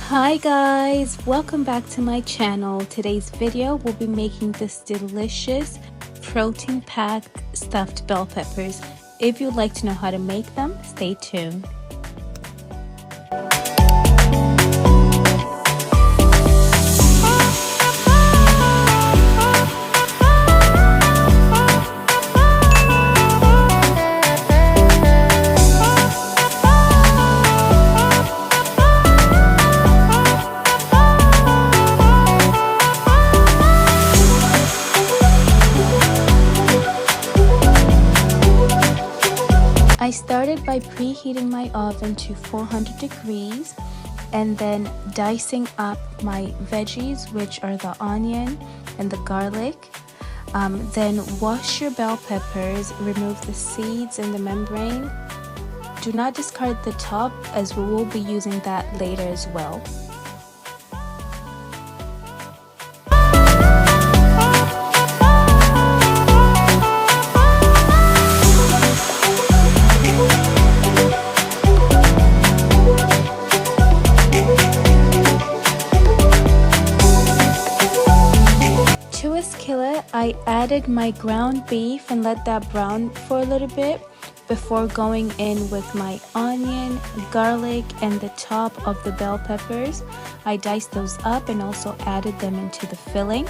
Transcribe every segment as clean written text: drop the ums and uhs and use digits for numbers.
Hi guys, welcome back to my channel. Today's video we'll be making this delicious protein packed stuffed bell peppers. If you'd like to know how to make them, stay tuned. I started by preheating my oven to 400 degrees and then dicing up my veggies, which are the onion and the garlic. Then wash your bell peppers, remove the seeds and the membrane. Do not discard the top, as we will be using that later as well. I added my ground beef and let that brown for a little bit before going in with my onion, garlic, and the top of the bell peppers. I diced those up and also added them into the filling.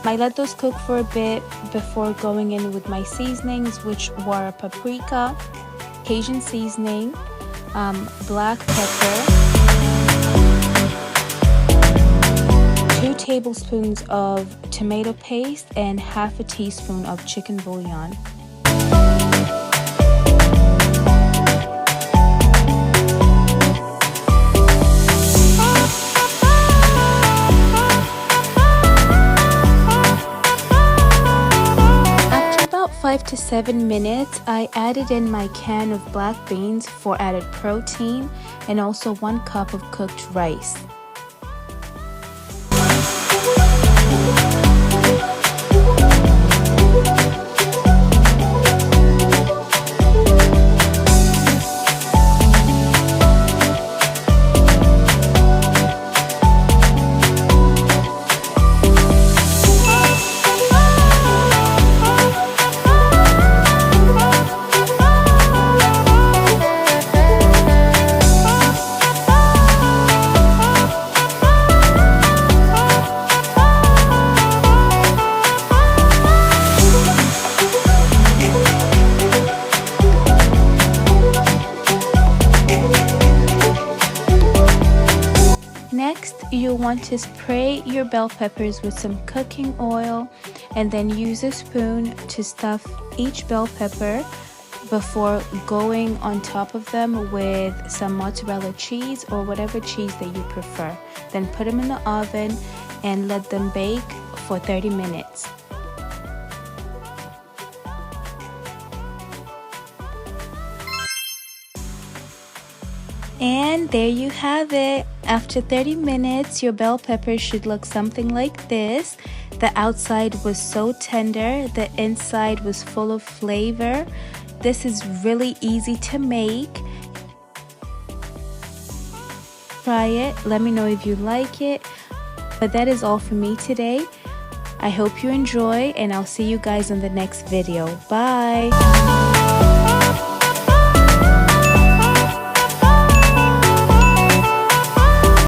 I let those cook for a bit before going in with my seasonings, which were paprika, Cajun seasoning, black pepper, 2 tablespoons of tomato paste, and half a teaspoon of chicken bouillon. After about 5 to 7 minutes, I added in my can of black beans for added protein and also 1 cup of cooked rice. Next, you'll want to spray your bell peppers with some cooking oil and then use a spoon to stuff each bell pepper before going on top of them with some mozzarella cheese or whatever cheese that you prefer. Then put them in the oven and let them bake for 30 minutes. And there you have it. After 30 minutes, your bell peppers should look something like this. The outside was so tender, the inside was full of flavor. This is really easy to make. Try it, let me know if you like it. But that is all for me today. I hope you enjoy, and I'll see you guys in the next video. Bye!